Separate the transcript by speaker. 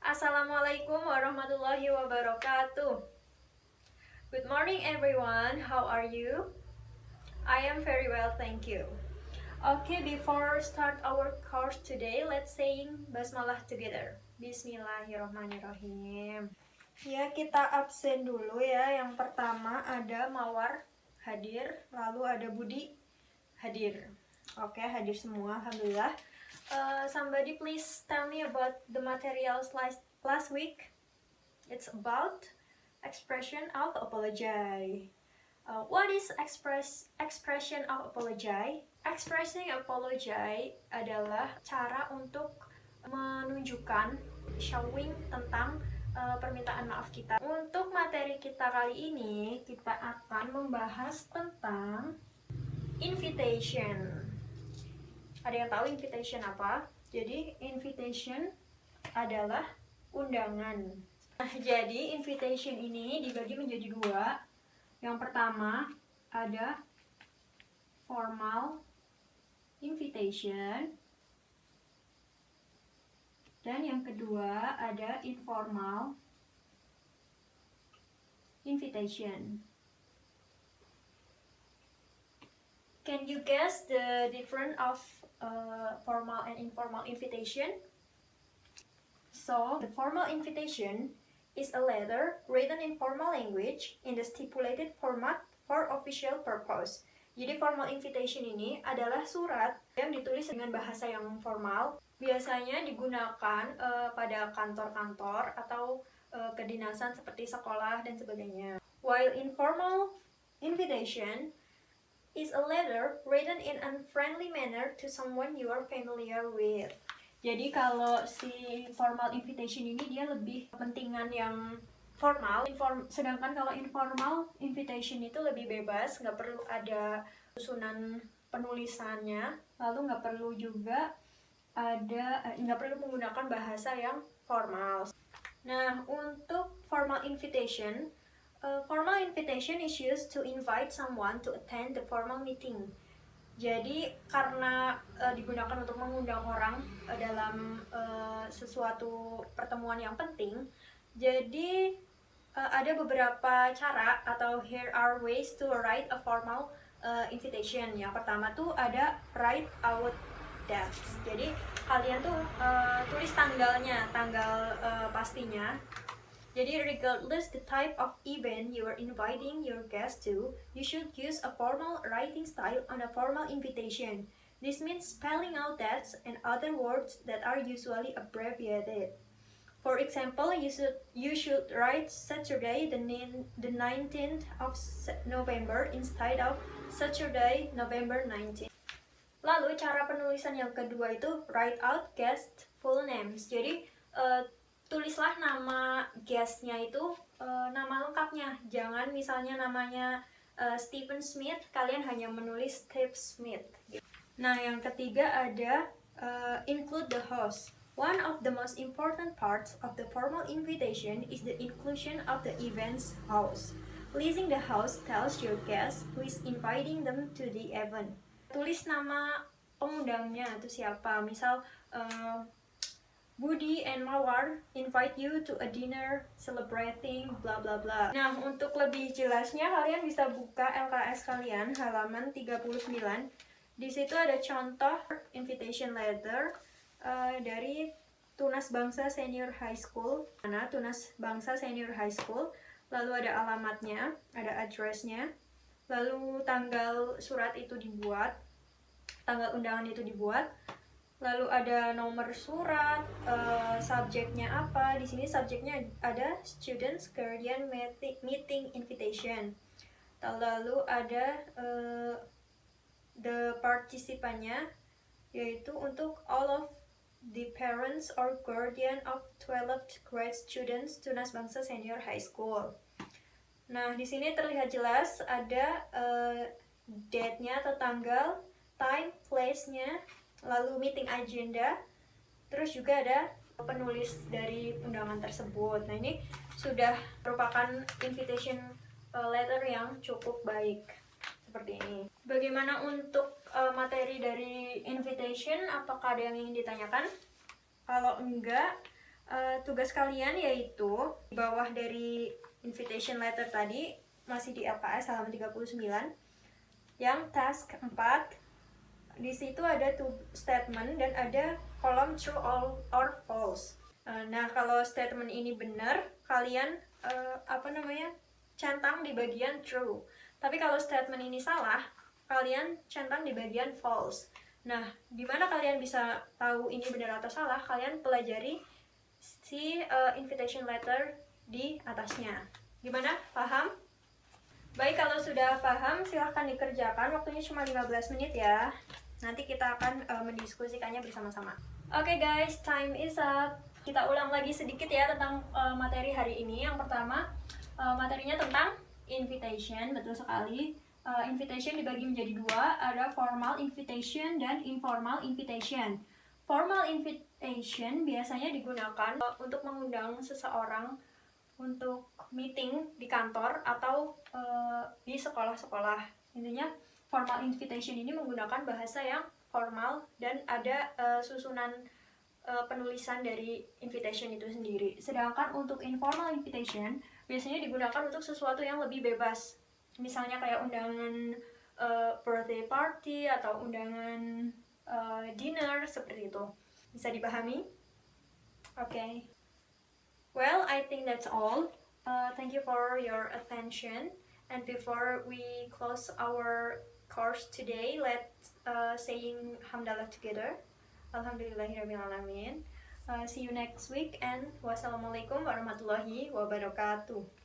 Speaker 1: Assalamualaikum warahmatullahi wabarakatuh. Good morning everyone, how are you? I am very well, thank you. Okay, before start our course today, let's sing basmalah together. Bismillahirrahmanirrahim. Ya, kita absen dulu ya. Yang pertama ada Mawar hadir, lalu ada Budi hadir. Oke, hadir semua, alhamdulillah. Somebody please tell me about the materials last week. It's about expression of apology. What is expression of apology? Expressing apology adalah cara untuk menunjukkan, showing tentang permintaan maaf kita. Untuk materi kita kali ini, kita akan membahas tentang invitation. Ada yang tahu invitation apa? Jadi invitation adalah undangan. Nah, jadi invitation ini dibagi menjadi dua. Yang pertama ada formal invitation, dan yang kedua ada informal invitation. Can you guess the difference of formal and informal invitation? So, the formal invitation is a letter written in formal language in the stipulated format for official purpose. Jadi formal invitation ini adalah surat yang ditulis dengan bahasa yang formal, biasanya digunakan pada kantor-kantor atau kedinasan seperti sekolah dan sebagainya. While informal invitation is a letter written in a friendly manner to someone you are familiar with. Jadi kalau si formal invitation ini dia lebih kepentingan yang formal, sedangkan kalau informal invitation itu lebih bebas, nggak perlu ada susunan penulisannya, lalu nggak perlu juga nggak perlu menggunakan bahasa yang formal. Nah, untuk formal invitation is used to invite someone to attend the formal meeting. Jadi karena digunakan untuk mengundang orang dalam sesuatu pertemuan yang penting, jadi ada beberapa cara atau here are ways to write a formal invitation. Yang pertama tuh ada write out dates. Jadi kalian tuh tulis tanggalnya, tanggal pastinya. Jadi regardless the type of event you are inviting your guests to, you should use a formal writing style on a formal invitation. This means spelling out dates and other words that are usually abbreviated. For example, you should write Saturday the 19th of November instead of Saturday November 19th. Lalu cara penulisan yang kedua itu write out guest full names. Jadi tulislah nama guestnya itu nama lengkapnya. Jangan misalnya namanya Stephen Smith, kalian hanya menulis Steve Smith. Nah, yang ketiga ada include the host. One of the most important parts of the formal invitation is the inclusion of the event's host. Listing the host tells your guest who is inviting them to the event. Tulis nama pengundangnya itu siapa. Misal Budi and Mawar invite you to a dinner celebrating bla bla bla. Nah, untuk lebih jelasnya kalian bisa buka LKS kalian halaman 39. Di situ ada contoh invitation letter dari Tunas Bangsa Senior High School. Tunas Bangsa Senior High School. Lalu ada alamatnya, ada addressnya. Lalu tanggal surat itu dibuat, tanggal undangan itu dibuat. Lalu ada nomor surat, subjeknya apa. Di sini subjeknya ada Students Guardian Meeting Invitation. Lalu ada the partisipannya, yaitu untuk all of the parents or guardian of 12th grade students Tunas Bangsa Senior High School. Nah, di sini terlihat jelas ada date-nya atau tanggal, time, place-nya, lalu meeting agenda, terus juga ada penulis dari undangan tersebut. Nah, ini sudah merupakan invitation letter yang cukup baik seperti ini. Bagaimana untuk materi dari invitation? Apakah ada yang ingin ditanyakan? Kalau enggak, Tugas kalian yaitu di bawah dari invitation letter tadi, masih di LKS halaman 39, yang task 4, di situ ada statement dan ada kolom true or false. Nah, kalau statement ini benar, kalian centang di bagian true. Tapi kalau statement ini salah, kalian centang di bagian false. Nah, gimana kalian bisa tahu ini benar atau salah? Kalian pelajari si invitation letter di atasnya. Gimana? Paham? Baik, kalau sudah paham, silahkan dikerjakan. Waktunya cuma 15 menit ya. Nanti kita akan mendiskusikannya bersama-sama. Oke guys, time is up. Kita ulang lagi sedikit ya tentang materi hari ini. Yang pertama, materinya tentang invitation, betul sekali. Invitation dibagi menjadi dua, ada formal invitation dan informal invitation. Formal invitation biasanya digunakan untuk mengundang seseorang untuk meeting di kantor atau di sekolah-sekolah. Intinya formal invitation ini menggunakan bahasa yang formal dan ada susunan penulisan dari invitation itu sendiri. Sedangkan untuk informal invitation biasanya digunakan untuk sesuatu yang lebih bebas. Misalnya kayak undangan birthday party atau undangan dinner, seperti itu. Bisa dipahami? Okay. Well, I think that's all. Thank you for your attention. And before we close our course today, let's saying Hamdalah together. Alhamdulillahirrahmanirrahim. See you next week and wassalamualaikum warahmatullahi wabarakatuh.